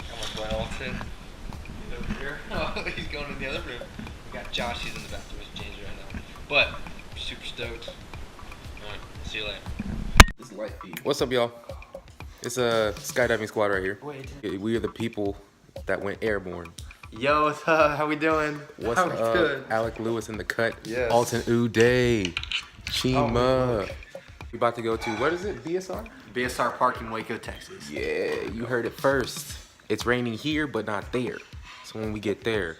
Got my boy Alton. He's over here. Oh, he's going in the other room. We got Josh. He's in the bathroom with James right now. But super stoked. Alright, see you later. This is light feed. What's up, y'all? It's a skydiving squad right here. Wait. We are the people that went airborne. Yo, what's up? How we doing? What's up? Good? Alec Lewis in the cut. Yes. Alton Uday. Chima. Oh, we about to go to, what is it? BSR? BSR Park in Waco, Texas. Yeah, you heard it first. It's raining here, but not there. So when we get there,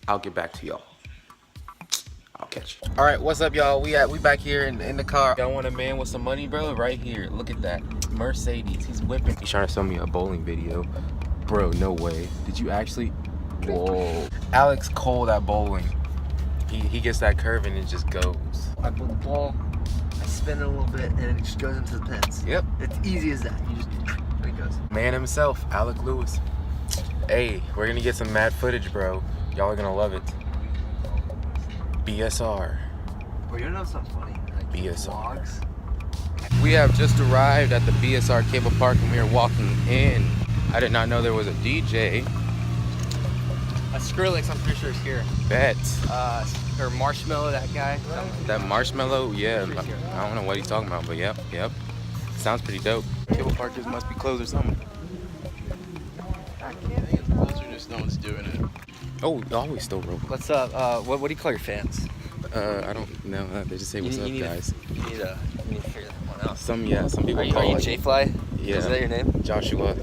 I'll get back to y'all. I'll catch you. All right, what's up, y'all? We back here in the car. Y'all want a man with some money, bro? Right here. Look at that. Mercedes. He's whipping. He's trying to sell me a bowling video. Bro, no way. Did you actually? Whoa. Alex cold at bowling. He gets that curve and it just goes. I pull the ball, I spin it a little bit, and it just goes into the pins. Yep. It's easy as that. You just, there it goes. Man himself, Alec Lewis. Hey, we're gonna get some mad footage, bro. Y'all are gonna love it. BSR. Well, you know something funny? Like BSR. vlogs. We have just arrived at the BSR Cable Park and we are walking in. I did not know there was a DJ. Skrillex, I'm pretty sure is here. Bet. Or Marshmallow, that guy. That Marshmallow, yeah. I don't know what he's talking about, but yep. Sounds pretty dope. Cable Park just must be closed or something. I think it's closed or just no one's doing it. Oh, always still rope. What's up? What do you call your fans? I don't know. They just say what's up, guys. You need to figure that one out. Some people Are you call it. J-Fly? Yeah. Is that your name? Joshua.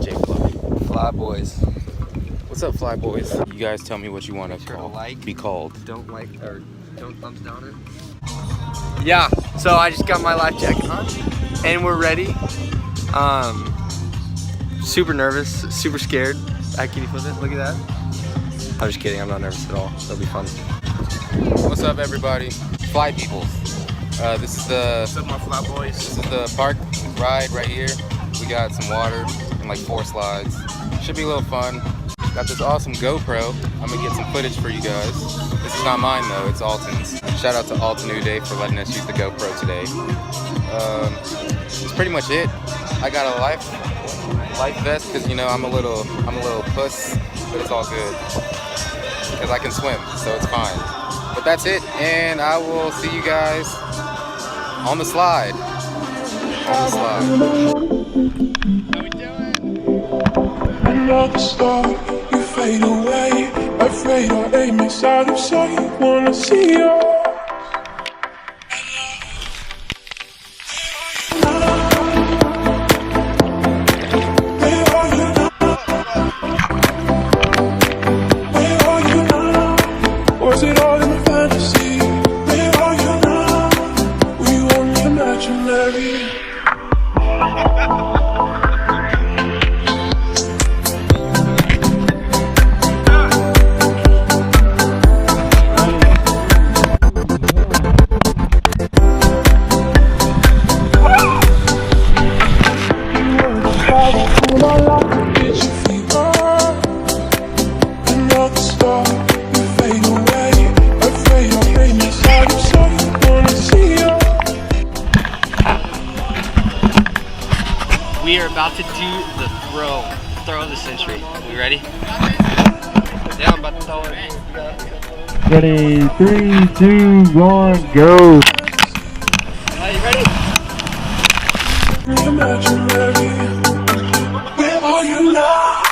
J-Fly. Fly Boys. What's up, Fly Boys? You guys tell me what you want to be called. Don't like or don't thumbs down it. Yeah. So I just got my life jacket on, and we're ready. Super nervous, super scared. Can you flip it? Look at that. I'm just kidding. I'm not nervous at all. It'll be fun. What's up, everybody? Fly people. This is the. What's up, my fly boys? This is the park ride right here. We got some water and like 4 slides. Should be a little fun. Got this awesome GoPro. I'm gonna get some footage for you guys. This is not mine though, it's Alton's. Shout out to Alton Uday for letting us use the GoPro today. That's pretty much it. I got a life vest because you know I'm a little puss, but it's all good because I can swim, so it's fine. But that's it, and I will see you guys on the slide. How we doing? Another star, you fade away. Afraid our aim is out of sight. Wanna see you. Was it all in a fantasy? Where are you now? Were you only imaginary? We are about to do the throw of the century. We ready? Yeah, I'm about to throw it. Ready, 3, 2, 1, go. Are you ready? Imaginary. Where are you now?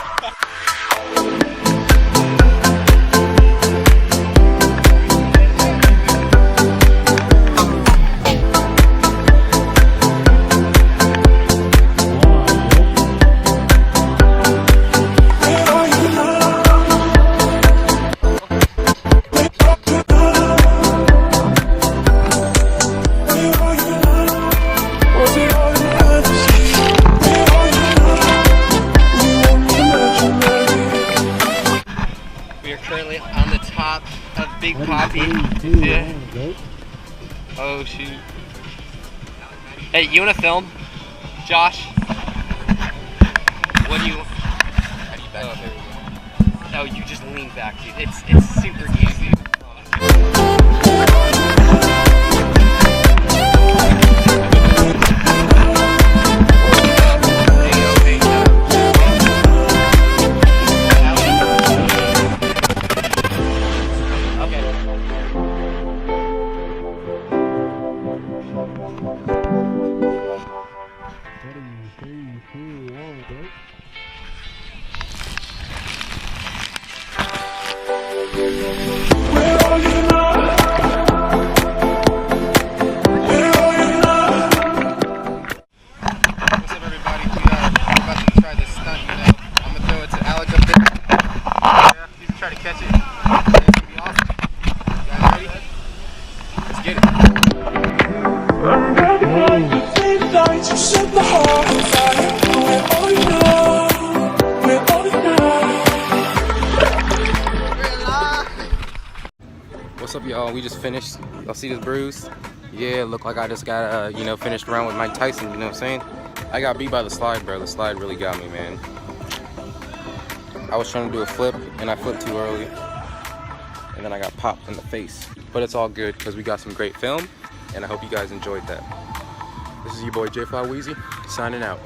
Currently on the top of Big Poppy. Yeah. Oh shoot. Hey, you wanna film? Josh? What do you How do you back? Oh, you just lean back, dude. It's super easy. Where are you now? Where are you now? What's up, everybody? We're about to try this stunt, you know. I'm gonna throw it to Alex up there. Yeah, he's gonna try to catch it. It's gonna be awesome. You guys ready? Let's get it. Nights you set the heart on fire. Where are you now? Where are you now? What's up, y'all? We just finished. Y'all see this bruise? Yeah, look like I just got, you know, finished around with Mike Tyson, you know what I'm saying? I got beat by the slide, bro. The slide really got me, man. I was trying to do a flip, and I flipped too early. And then I got popped in the face. But it's all good, because we got some great film, and I hope you guys enjoyed that. This is your boy J Fly Weezy, signing out.